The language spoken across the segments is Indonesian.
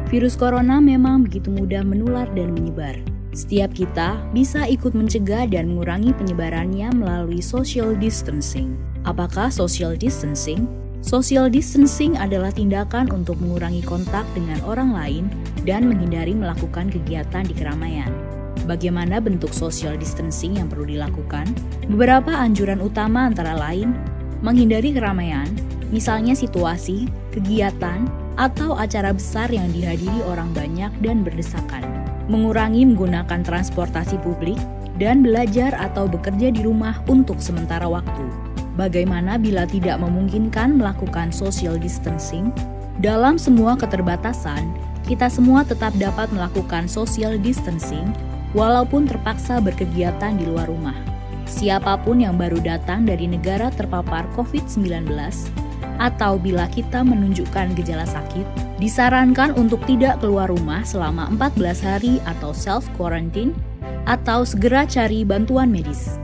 Virus corona memang begitu mudah menular dan menyebar. Setiap kita bisa ikut mencegah dan mengurangi penyebarannya melalui social distancing. Apakah social distancing? Social distancing adalah tindakan untuk mengurangi kontak dengan orang lain dan menghindari melakukan kegiatan di keramaian. Bagaimana bentuk social distancing yang perlu dilakukan? Beberapa anjuran utama antara lain, menghindari keramaian, misalnya situasi, kegiatan, atau acara besar yang dihadiri orang banyak dan berdesakan. Mengurangi menggunakan transportasi publik dan belajar atau bekerja di rumah untuk sementara waktu. Bagaimana bila tidak memungkinkan melakukan social distancing? Dalam semua keterbatasan, kita semua tetap dapat melakukan social distancing walaupun terpaksa berkegiatan di luar rumah. Siapapun yang baru datang dari negara terpapar COVID-19 atau bila kita menunjukkan gejala sakit, disarankan untuk tidak keluar rumah selama 14 hari atau self-quarantine atau segera cari bantuan medis.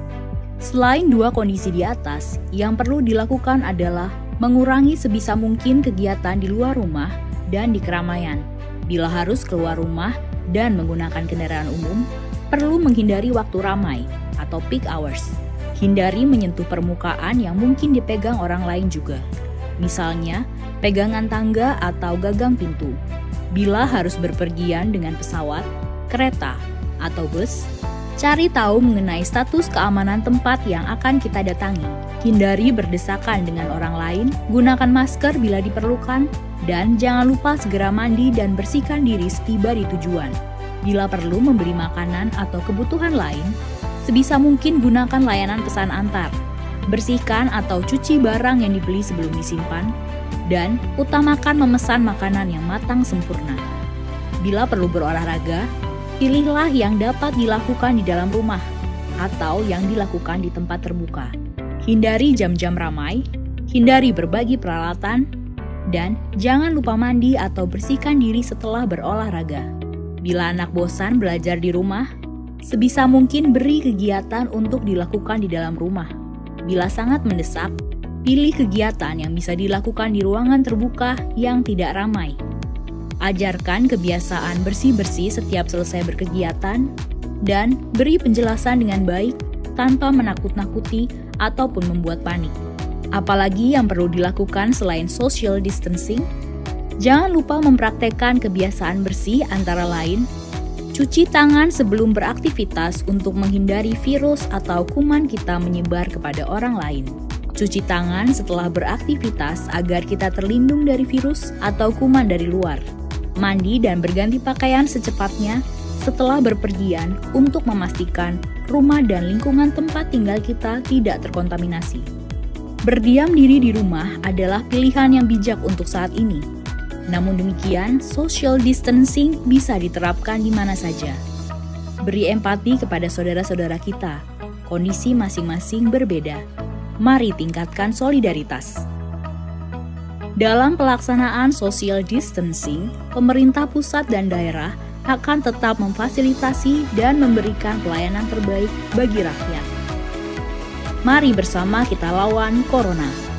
Selain dua kondisi di atas, yang perlu dilakukan adalah mengurangi sebisa mungkin kegiatan di luar rumah dan di keramaian. Bila harus keluar rumah dan menggunakan kendaraan umum, perlu menghindari waktu ramai atau peak hours. Hindari menyentuh permukaan yang mungkin dipegang orang lain juga. Misalnya, pegangan tangga atau gagang pintu. Bila harus berpergian dengan pesawat, kereta, atau bus, cari tahu mengenai status keamanan tempat yang akan kita datangi. Hindari berdesakan dengan orang lain, gunakan masker bila diperlukan, dan jangan lupa segera mandi dan bersihkan diri setiba di tujuan. Bila perlu membeli makanan atau kebutuhan lain, sebisa mungkin gunakan layanan pesan antar. Bersihkan atau cuci barang yang dibeli sebelum disimpan, dan utamakan memesan makanan yang matang sempurna. Bila perlu berolahraga, pilihlah yang dapat dilakukan di dalam rumah atau yang dilakukan di tempat terbuka. Hindari jam-jam ramai, hindari berbagi peralatan, dan jangan lupa mandi atau bersihkan diri setelah berolahraga. Bila anak bosan belajar di rumah, sebisa mungkin beri kegiatan untuk dilakukan di dalam rumah. Bila sangat mendesak, pilih kegiatan yang bisa dilakukan di ruangan terbuka yang tidak ramai. Ajarkan kebiasaan bersih-bersih setiap selesai berkegiatan, dan beri penjelasan dengan baik tanpa menakut-nakuti ataupun membuat panik. Apalagi yang perlu dilakukan selain social distancing? Jangan lupa mempraktekkan kebiasaan bersih antara lain, cuci tangan sebelum beraktivitas untuk menghindari virus atau kuman kita menyebar kepada orang lain. Cuci tangan setelah beraktivitas agar kita terlindung dari virus atau kuman dari luar. Mandi dan berganti pakaian secepatnya setelah berpergian untuk memastikan rumah dan lingkungan tempat tinggal kita tidak terkontaminasi. Berdiam diri di rumah adalah pilihan yang bijak untuk saat ini. Namun demikian, social distancing bisa diterapkan di mana saja. Beri empati kepada saudara-saudara kita. Kondisi masing-masing berbeda. Mari tingkatkan solidaritas. Dalam pelaksanaan social distancing, pemerintah pusat dan daerah akan tetap memfasilitasi dan memberikan pelayanan terbaik bagi rakyat. Mari bersama kita lawan corona.